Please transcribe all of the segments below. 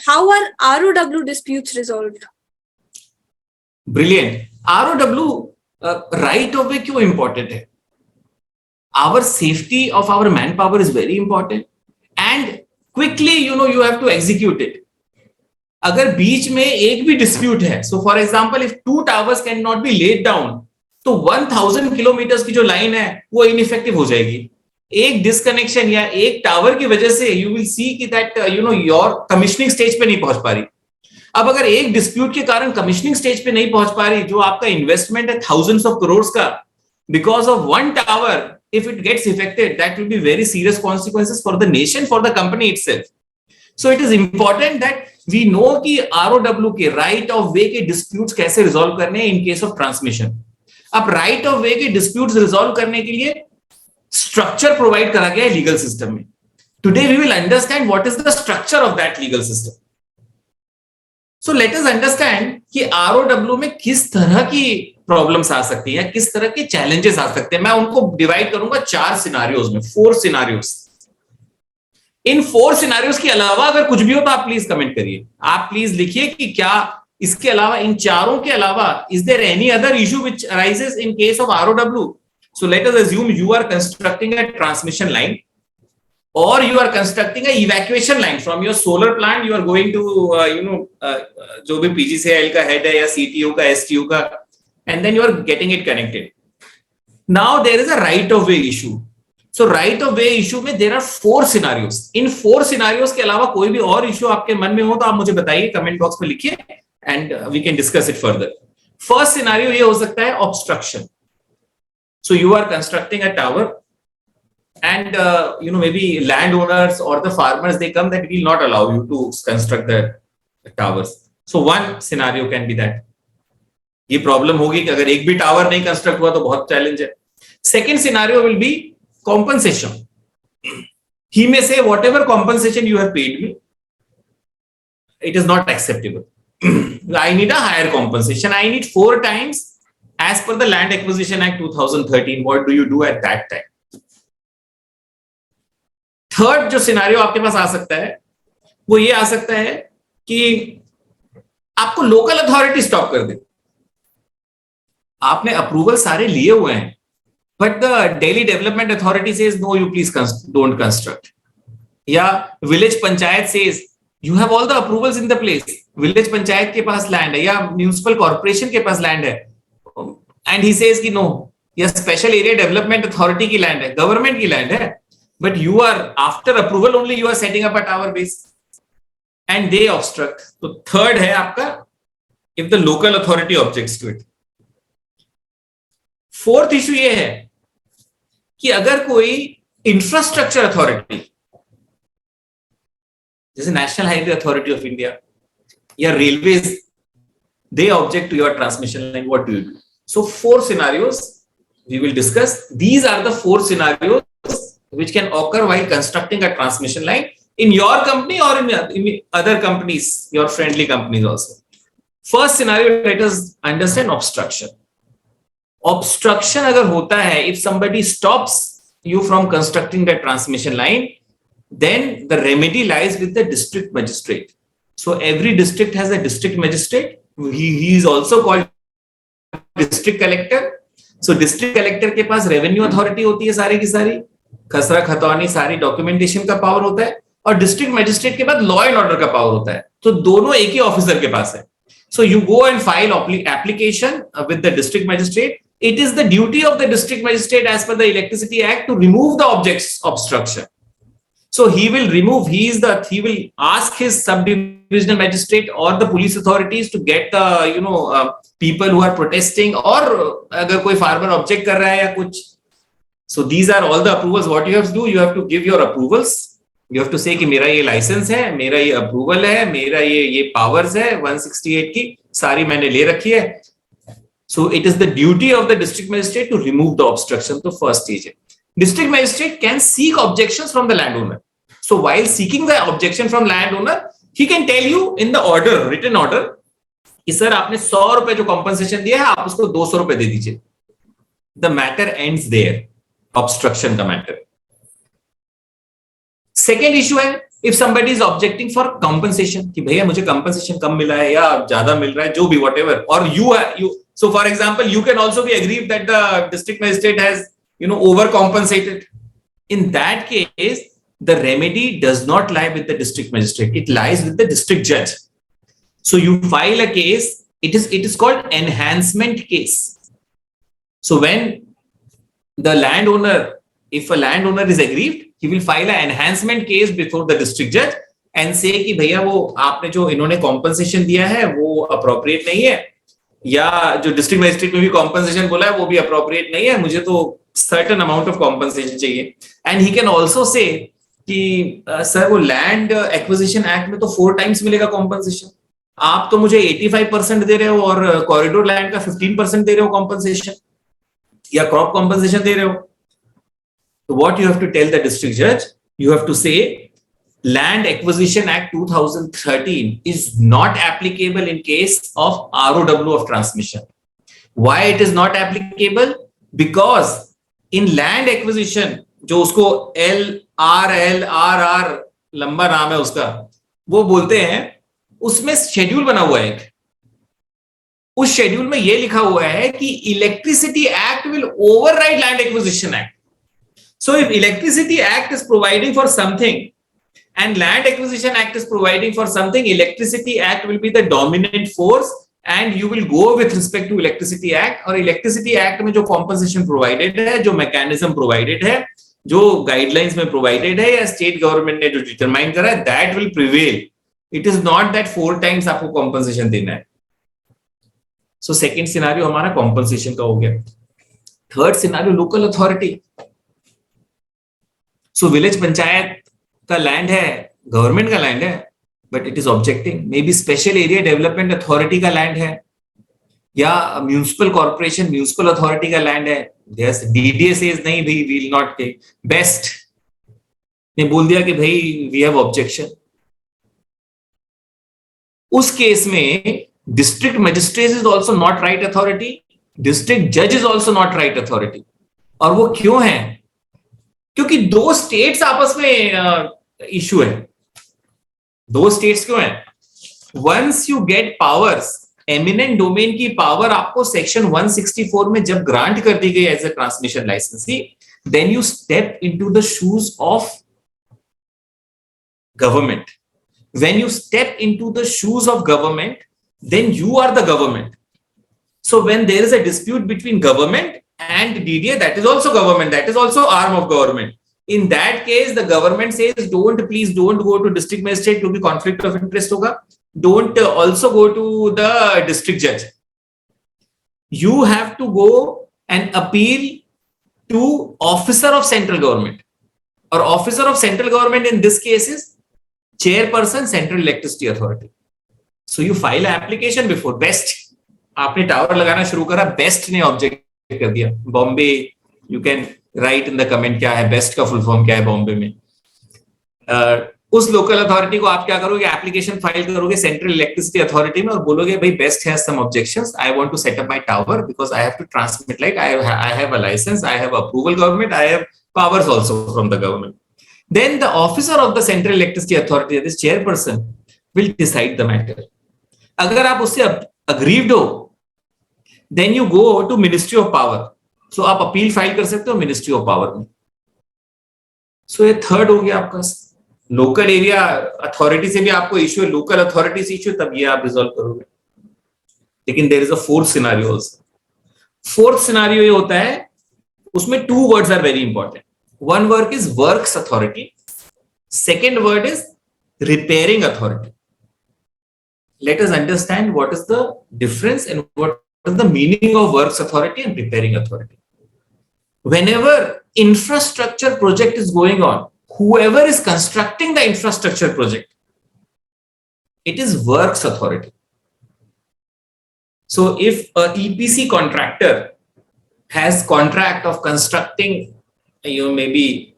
how are ROW disputes resolved? Brilliant. ROW right of way क्यों important है? Our safety of our manpower is very important, and quickly you have to execute it. अगर बीच में एक भी dispute है, so for example if 2 towers cannot be laid down, तो 1000 kilometre की जो लाइन है वो इनइफेक्टिव हो जाएगी. एक डिस्कनेक्शन या एक टावर की वजह से यू विल सी कि दैट योर कमिश्निंग स्टेज पे नहीं पहुंच पा रही. अब अगर एक डिस्प्यूट के कारण कमिश्निंग स्टेज पे नहीं पहुंच पा रही, जो आपका इन्वेस्टमेंट है थाउजेंड्स ऑफ करोड़ का, because of one tower, if it gets affected, that will be very serious consequences for the nation, for the company itself. So it is important that we know कि ROW के right of way के disputes कैसे resolve करने in case of transmission. अब right of way के disputes resolve करने के लिए structure provide करा गया है legal system में. Today we will understand what is the structure of that legal system. So let us understand कि ROW में किस तरह की प्रॉब्लम्स आ सकती हैं, किस तरह के चैलेंजेस आ सकते हैं. मैं उनको डिवाइड करूंगा 4 सिनारियोज में, 4 सिनारियोज. इन 4 सिनारियोज के अलावा अगर कुछ भी हो तो आप प्लीज कमेंट करिए. आप प्लीज लिखिए कि क्या इसके अलावा, इन चारों के अलावा, is there any other issue which arises in case of ROW. So let us assume you are constructing a transmission line, or you are constructing a evacuation line from your solar plant. You are going to जो भी PGCIL का head है या CTU का, STU का, and then you are getting it connected. Now there is a right of way issue. So right of way issue में there are 4 scenarios. In 4 scenarios के अलावा कोई भी और issue आपके मन में हो तो आप मुझे बताइए, कमेंट बॉक्स में लिखिए, and we can discuss it further. First scenario ये हो सकता है obstruction. So you are constructing a tower, and maybe landowners or the farmers, they come that will not allow you to construct the towers. So one scenario can be that ये problem होगी कि अगर एक भी tower नहीं construct हुआ तो बहुत चैलेंज है. Second scenario will be compensation. He may say whatever compensation you have paid me, it is not acceptable. I need a higher compensation. I need 4 times as per the Land Acquisition Act 2013. What do you do at that time? Third जो scenario आपके पास आ सकता है वो ये आ सकता है कि आपको लोकल अथॉरिटी स्टॉप कर दे. आपने अप्रूवल सारे लिए हुए हैं, but the Delhi development authority says no, you please don't construct. या village panchayat says you have all the approvals in the place. Village panchayat के पास लैंड है या म्युनिसिपल कॉर्पोरेशन के पास लैंड है, एंड ही सेज कि नो, या स्पेशल एरिया डेवलपमेंट अथॉरिटी की लैंड है, गवर्नमेंट की लैंड है, but you are, after approval only, you are setting up a tower base, and they obstruct. So third है आपका, if the local authority objects to it. Fourth issue ये है कि अगर कोई इंफ्रास्ट्रक्चर अथॉरिटी जैसे national highway authority of India या railways, they object to your transmission line, what do you do? So 4 scenarios we will discuss. These are the 4 scenarios which can occur while constructing a transmission line in your company or in other companies, your friendly companies also. First scenario, let us understand obstruction. Obstruction अगर होता है, if somebody stops you from constructing the transmission line, then the remedy lies with the district magistrate. So every district has a district magistrate. He is also called district collector. So district collector के पास revenue authority होती है सारी की सारी, खसरा खतौनी सारी documentation का पावर होता है, और डिस्ट्रिक्ट मजिस्ट्रेट के बाद लॉ एंड ऑर्डर का पावर होता है. तो दोनों एक ही ऑफिसर के पास है. So you go and file application with the district magistrate. It is the duty of the district magistrate as per the electricity act to remove the objects obstruction. So he will remove, he will ask his sub-divisional magistrate or the police authorities to get the people who are protesting, और अगर कोई farmer object कर रहा है या कुछ. So these are all the approvals. What you have to do, you have to give your approvals. You have to say कि मेरा ये license है, मेरा ये approval है, मेरा ये powers है 168 की सारी मैंने ले रखी है. So it is the duty of the district magistrate to remove the obstruction. तो first stage है. District magistrate can seek objections from the landowner. So while seeking the objection from landowner, he can tell you in the order, written order, कि sir आपने 100 रुपए जो compensation दिया है आप उसको 200 रुपए दे दीजिए. The matter ends there. Obstruction का matter. Second issue है if somebody is objecting for compensation कि भैया मुझे compensation कम मिला है या ज्यादा मिल रहा है, जो भी whatever, or you so for example you can also be aggrieved that the district magistrate has overcompensated. In that case the remedy does not lie with the district magistrate, it lies with the district judge. So you file a case, it is called enhancement case. So when the landowner, if a landowner is aggrieved, he will file an enhancement case before the district judge and say कि भैया वो आपने जो इन्होंने compensation दिया है वो appropriate नहीं है, या जो district magistrate में भी compensation बोला है वो भी appropriate नहीं है, मुझे तो certain amount of compensation चाहिए. And he can also say कि सर वो land acquisition act में तो 4 times मिलेगा compensation, आप तो मुझे 85% दे रहे हो और corridor land का 15% दे रहे हो compensation या crop compensation दे रहे हो. So what you have to tell the district judge, you have to say Land Acquisition Act 2013 is not applicable in case of ROW of transmission. Why it is not applicable? Because in land acquisition, जो उसको LRR लंबा नाम है उसका, वो बोलते हैं, उसमें शेड्यूल बना हुआ है. उस शेड्यूल में ये लिखा हुआ है कि electricity act will override land acquisition act. So if Electricity Act is providing for something and Land Acquisition Act is providing for something, Electricity Act will be the dominant force and you will go with respect to Electricity Act. और Electricity Act में जो compensation provided है, जो mechanism provided है, जो guidelines में provided है या state government ने जो determine करा है, that will prevail. It is not that 4 times आपको compensation देना है. So second scenario हमारा compensation का हो गया. Third scenario local authority. So village panchayat का लैंड है, गवर्नमेंट का लैंड है, but it is objecting. May be special area development authority का लैंड है या म्यूनिसिपल कॉर्पोरेशन म्यूनिसिपल अथॉरिटी का लैंड है. डीडीए सेज नहीं भाई वी विल नॉट टेक. बेस्ट ने बोल दिया कि भाई वी हैव ऑब्जेक्शन. उस केस में district magistrate is also not right authority, district जज is also not right authority. और वो क्यों है? क्योंकि 2 स्टेट्स आपस में इशू है. 2 स्टेट्स क्यों है? Once you get powers, eminent domain की पावर आपको सेक्शन 164 में जब ग्रांट कर दी गई as a transmission licensee, then you step into the shoes of government. When you step into the shoes of government, then you are the government. So when there is a dispute between government and DDA, that is also government, that is also arm of government. In that case the government says please don't go to district magistrate क्योंकि conflict of interest होगा. Don't also go to the district judge. You have to go and appeal to officer of central government, or officer of central government in this case is chairperson Central Electricity Authority. So you file an application before BEST. आपने tower लगाना शुरू करा, best ने object कर दिया. Bombay, you can write in the comment क्या है best का फुल फॉर्म क्या है बॉम्बे में. उस लोकल अथॉरिटी को आप क्या करोगे? एप्लीकेशन फाइल करोगे सेंट्रल इलेक्ट्रिसिटी अथॉरिटी में और बोलोगे भाई best has some objections, I want to set up my tower because I have to transmit light, I have a licence, I have approval government, I have powers also from the government. Then the officer of the central electricity authority, this chairperson, will decide the matter. अगर आप उससे aggrieved हो, then you go to ministry of power. So आप appeal file कर सकते हो ministry of power में. सो ये थर्ड हो गया आपका. लोकल एरिया अथॉरिटी से भी आपको इश्यू है, लोकल अथॉरिटी से इश्यू, तब ये आप रिजॉल्व करोगे. लेकिन there is a fourth scenario also. Fourth scenario ये होता है, उसमें 2 words are very important. One word is works authority, second word is repairing authority. Let us understand what is the difference and what is the meaning of works authority and repairing authority. Whenever infrastructure project is going on, whoever is constructing the infrastructure project, it is works authority. So if a EPC contractor has contract of constructing, maybe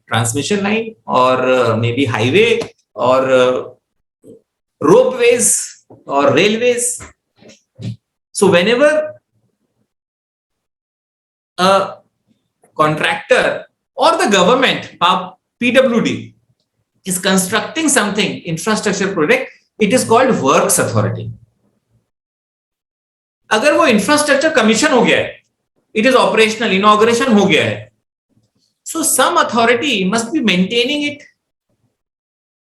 transmission line or maybe highway or ropeways or railways. So whenever a contractor or the government, PWD, is constructing something, infrastructure project, it is called works authority. अगर वो infrastructure commission हो गया है, it is operational, inauguration हो गया है, so some authority must be maintaining it.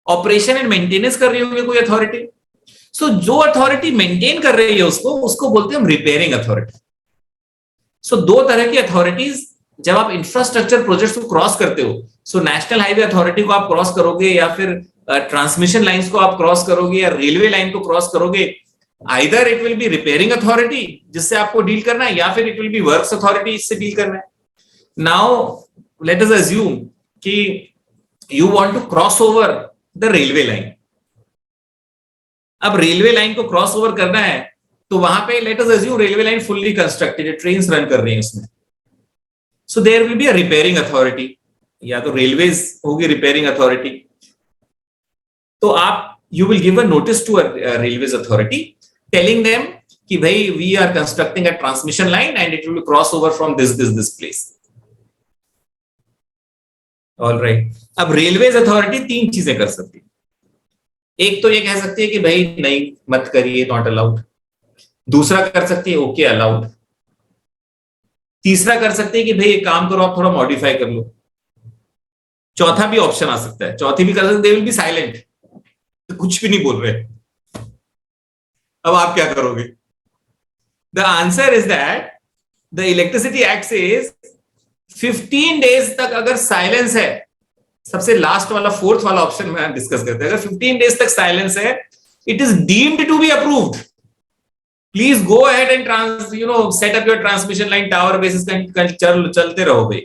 Operation and maintenance कर रही होगी कोई अथॉरिटी. सो जो अथॉरिटी मेंटेन कर रही है उसको बोलते हैं हम रिपेयरिंग अथॉरिटी. सो दो तरह की अथॉरिटीज जब आप इंफ्रास्ट्रक्चर प्रोजेक्ट्स को क्रॉस करते हो, सो नेशनल हाईवे अथॉरिटी को आप क्रॉस करोगे या फिर ट्रांसमिशन लाइंस को आप क्रॉस करोगे या रेलवे लाइन को क्रॉस करोगे, either it will be repairing authority जिससे आपको डील करना है या फिर it will be works authority इससे डील करना है. नाउ लेट अस अज्यूम कि you want to cross over the railway line. अब रेलवे लाइन को क्रॉस ओवर करना है तो वहां पे let us assume railway line fully constructed है, ट्रेन्स रन कर रही हैं उसमें. So there will be a repairing authority, या तो रेलवेज होगी रिपेयरिंग अथॉरिटी. तो आप you will give a notice to a railways authority telling them कि भाई we are constructing a transmission line and it will cross over from this place. Alright. अब railways authority तीन चीजें कर सकती है. एक तो ये कह सकती है कि भाई नहीं मत करिए, नॉट अलाउड. दूसरा कर सकती है ओके अलाउड. तीसरा कर सकती है कि भाई एक काम करो आप थोड़ा मॉडिफाई कर लो. चौथा भी ऑप्शन आ सकता है, चौथी भी कर सकते, दे विल बी साइलेंट, तो कुछ भी नहीं बोल रहे. अब आप क्या करोगे? The answer is that the electricity act says 15 days तक अगर साइलेंस है, सबसे लास्ट वाला फोर्थ वाला ऑप्शन में डिस्कस करते हैं, अगर 15 डेज तक साइलेंस है, it is deemed to be approved. Please go ahead and set up your transmission line tower basis. चलते रहो भाई.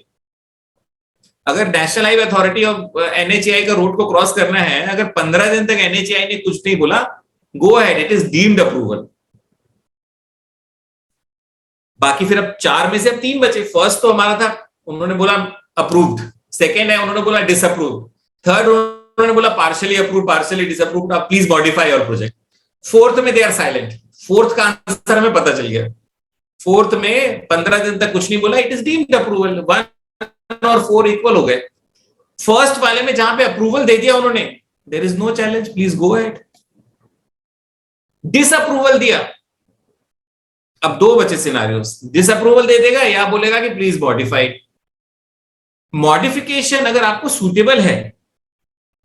अगर नेशनल हाईवे अथॉरिटी और एनएचएआई का रोड को क्रॉस करना है, अगर 15 दिन तक एनएचएआई ने कुछ नहीं बोला, go ahead, it is deemed approval. बाकी फिर अब 4 में से अब 3 बचे. फर्स्ट तो हमारा था, उन्होंने बोला अप्रूव्ड. सेकेंड है उन्होंने बोला डिसअप्रूव्ड. थर्ड उन्होंने बोला पार्शियली अप्रूव्ड, पार्शियली डिसअप्रूव्ड, अब please modify your project. Fourth में दे आर साइलेंट. फोर्थ का आंसर हमें पता चल गया. फोर्थ में 15 दिन तक कुछ नहीं बोला, इट इज डीम्ड अप्रूवल. 1 और 4 इक्वल हो गए. फर्स्ट वाले में जहां पे अप्रूवल दे दिया उन्होंने, there is no challenge, please go ahead. Disapproval दिया, अब 2 बचे सिनेरियोस. डिसअप्रूवल दे देगा या बोलेगा कि प्लीज मॉडिफाई. मॉडिफिकेशन अगर आपको सूटेबल है,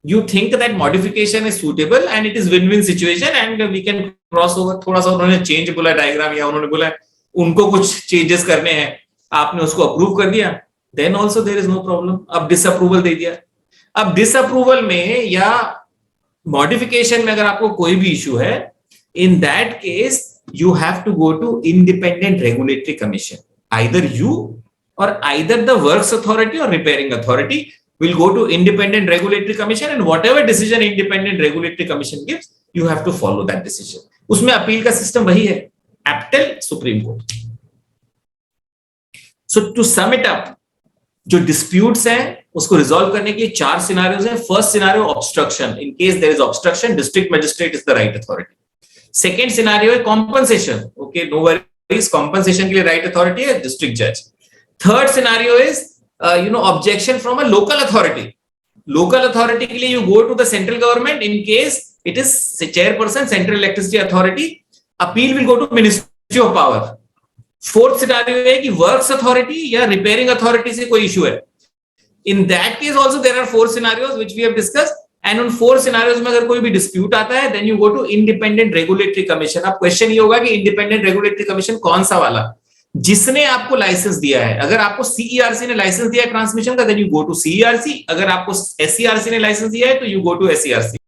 you think that modification is suitable and it is win-win situation and we can cross over. थोड़ा सा उन्होंने चेंज बोला डायग्राम, या उन्होंने बोला उनको कुछ चेंजेस करने हैं, आपने उसको अप्रूव कर दिया, then also there is no problem. अब डिसअप्रूवल दे दिया. अब डिसअप्रूवल में या मॉडिफिकेशन में अगर आपको कोई भी इशू है, in that case you have to go to independent regulatory commission. Either you or either the works authority or repairing authority will go to independent regulatory commission and whatever decision independent regulatory commission gives, you have to follow that decision. उसमें appeal का system वही है, APTEL, supreme court. So to sum it up, जो disputes हैं उसको resolve करने के लिए 4 सिनेरियोज हैं. First scenario obstruction. In case there is obstruction, district magistrate is the right authority. Second scenario है compensation. Okay, no worries, compensation के लिए राइट अथॉरिटी है डिस्ट्रिक्ट जज. Third scenario is objection from a local authority. Local authority के लिए you go to the central government. In case it is chairperson Central Electricity Authority, appeal will go to Ministry of Power. Fourth scenario है कि works authority या repairing authority से कोई issue है. In that case also there are 4 scenarios which we have discussed, and उन 4 scenarios में अगर कोई भी dispute आता है, then you go to independent regulatory commission. अब question ये होगा कि independent regulatory commission कौन सा वाला, जिसने आपको लाइसेंस दिया है. अगर आपको सीईआरसी ने लाइसेंस दिया है ट्रांसमिशन का, then you go to CERC. अगर आपको एसईआरसी ने लाइसेंस दिया है तो यू गो टू एसईआरसी.